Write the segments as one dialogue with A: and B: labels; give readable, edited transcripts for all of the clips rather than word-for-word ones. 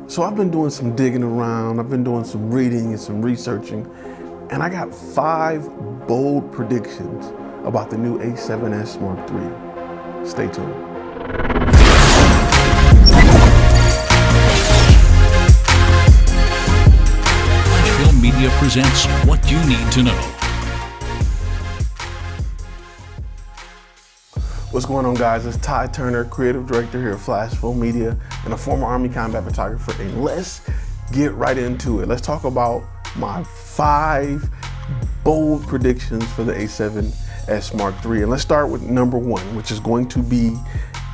A: So I've been doing some digging around, I've been doing some reading and some researching, and I got 5 bold predictions about the new A7s Mark III. Stay tuned.
B: Film Media presents What You Need to Know.
A: What's going on, guys? It's Ty Turner, creative director here at Flash Film Media and a former Army combat photographer, and let's get right into it. Let's talk about my 5 bold predictions for the A7s Mark III. And let's start with number 1, which is going to be,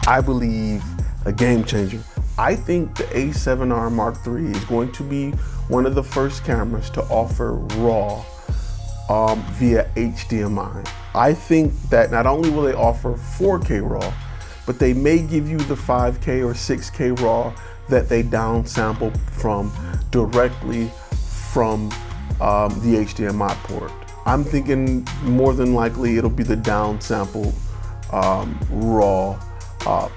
A: I believe, a game changer. I think the A7R Mark III is going to be one of the first cameras to offer RAW via HDMI. I think that not only will they offer 4K RAW, but they may give you the 5K or 6K RAW that they downsample from directly from the HDMI port. I'm thinking more than likely it'll be the downsample RAW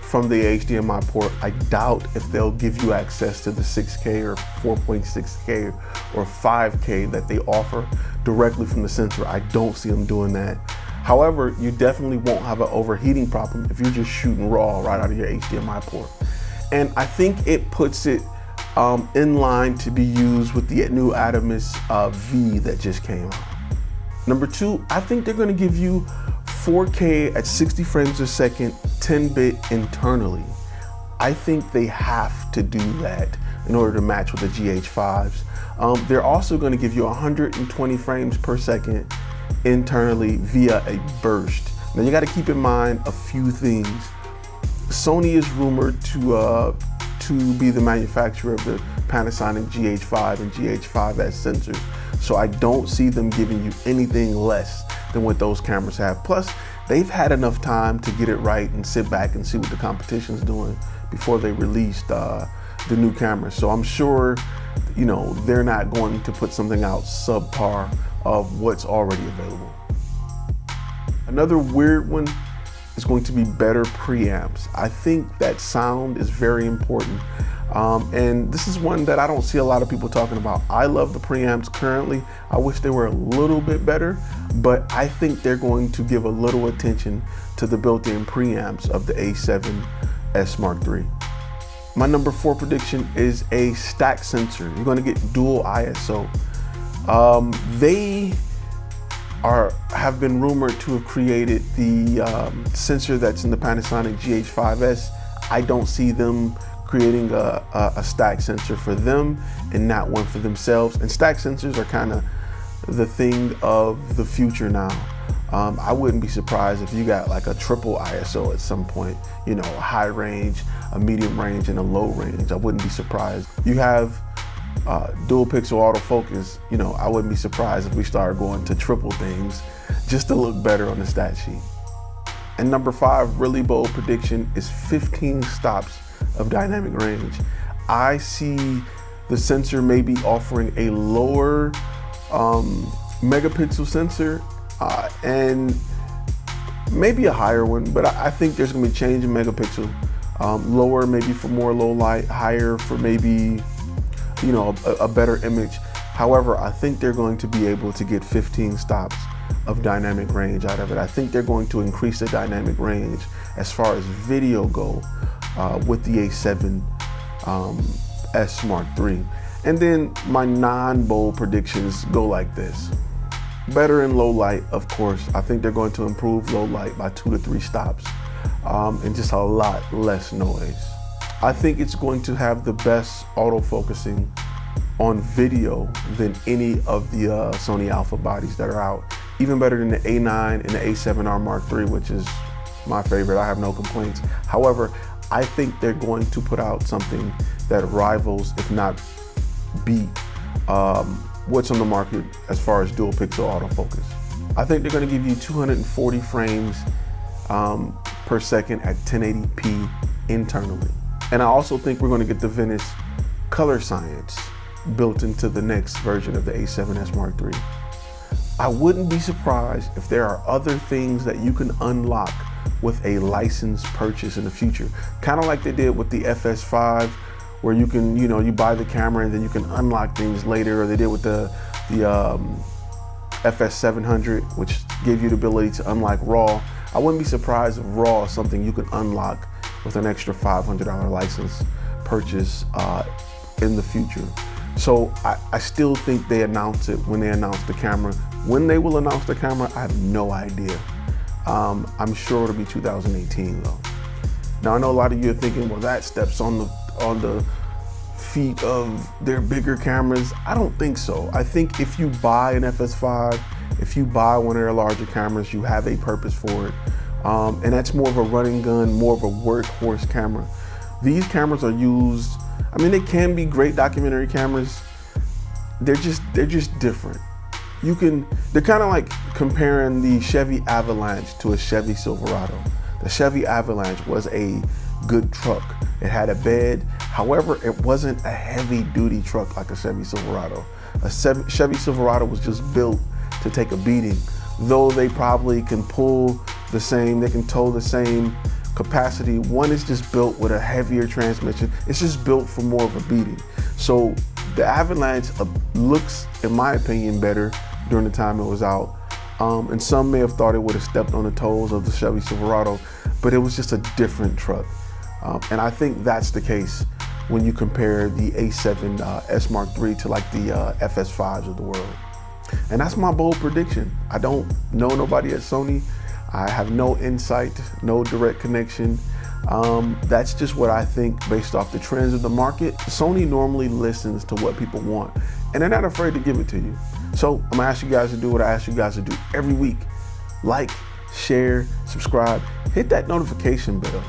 A: from the HDMI port. I doubt if they'll give you access to the 6K or 4.6K or 5K that they offer directly from the sensor. I don't see them doing that. However, you definitely won't have an overheating problem if you're just shooting RAW right out of your HDMI port. And I think it puts it in line to be used with the new Atomos V that just came out. Number 2, I think they're gonna give you 4K at 60 frames a second, 10-bit internally. I think they have to do that in order to match with the GH5s. They're also gonna give you 120 frames per second internally via a burst. Now you gotta keep in mind a few things. Sony is rumored to be the manufacturer of the Panasonic GH5 and GH5s sensors. So I don't see them giving you anything less than what those cameras have. Plus, they've had enough time to get it right and sit back and see what the competition's doing before they released the new cameras. So I'm sure, you know, they're not going to put something out subpar of what's already available. Another weird one is going to be better preamps. I think that sound is very important. And this is one that I don't see a lot of people talking about. I love the preamps currently. I wish they were a little bit better, but I think they're going to give a little attention to the built-in preamps of the A7s Mark III. My number 4 prediction is a stack sensor. You're gonna get dual ISO. They have been rumored to have created the sensor that's in the Panasonic GH5s. I don't see them creating a stack sensor for them and not one for themselves. And stack sensors are kind of the thing of the future now. I wouldn't be surprised if you got like a triple ISO at some point, you know, a high range, a medium range, and a low range. I wouldn't be surprised. You have dual pixel autofocus. You know, I wouldn't be surprised if we started going to triple things just to look better on the stat sheet. And number 5, really bold prediction, is 15 stops of dynamic range. I see the sensor maybe offering a lower megapixel sensor and maybe a higher one, but I think there's gonna be change in megapixel. Lower maybe for more low light, higher for maybe, you know, a better image. However, I think they're going to be able to get 15 stops of dynamic range out of it. I think they're going to increase the dynamic range as far as video go with the A7s Mark III. And then my non-bold predictions go like this. Better in low light, of course. I think they're going to improve low light by 2 to 3 stops and just a lot less noise. I think it's going to have the best autofocusing on video than any of the Sony Alpha bodies that are out. Even better than the A9 and the A7R Mark III, which is my favorite. I have no complaints. However, I think they're going to put out something that rivals, if not beat, what's on the market as far as dual pixel autofocus. I think they're going to give you 240 frames per second at 1080p internally. And I also think we're going to get the Venice color science built into the next version of the A7s Mark III. I wouldn't be surprised if there are other things that you can unlock with a license purchase in the future. Kind of like they did with the FS5 where you can, you buy the camera and then you can unlock things later, or they did with the FS700, which gave you the ability to unlock RAW. I wouldn't be surprised if RAW is something you could unlock with an extra $500 license purchase in the future. So I still think they announce it when they announce the camera. When they will announce the camera, I have no idea. I'm sure it'll be 2018 though. Now I know a lot of you are thinking, well, that steps on the feet of their bigger cameras. I don't think so. I think if you buy an FS5, if you buy one of their larger cameras, you have a purpose for it. And that's more of a running gun, more of a workhorse camera. These cameras are used, I mean, they can be great documentary cameras. They're just different. They're kind of like comparing the Chevy Avalanche to a Chevy Silverado. The Chevy Avalanche was a good truck. It had a bed. However, it wasn't a heavy duty truck like a Chevy Silverado. A Chevy Silverado was just built to take a beating. Though they probably can pull the same, they can tow the same capacity. One is just built with a heavier transmission. It's just built for more of a beating. So the Avalanche looks, in my opinion, better during the time it was out. And some may have thought it would have stepped on the toes of the Chevy Silverado, but it was just a different truck. And I think that's the case when you compare the A7S Mark III to like the FS5s of the world. And that's my bold prediction. I don't know nobody at Sony. I have no insight, no direct connection. That's just what I think based off the trends of the market. Sony normally listens to what people want, and they're not afraid to give it to you. So I'm gonna ask you guys to do what I ask you guys to do every week. Like, share, subscribe, hit that notification bell.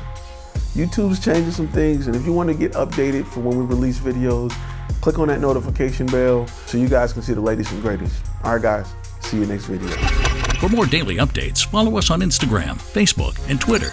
A: YouTube's changing some things, and if you want to get updated for when we release videos, click on that notification bell so you guys can see the latest and greatest. All right, guys, see you next video.
B: For more daily updates, follow us on Instagram, Facebook, and Twitter.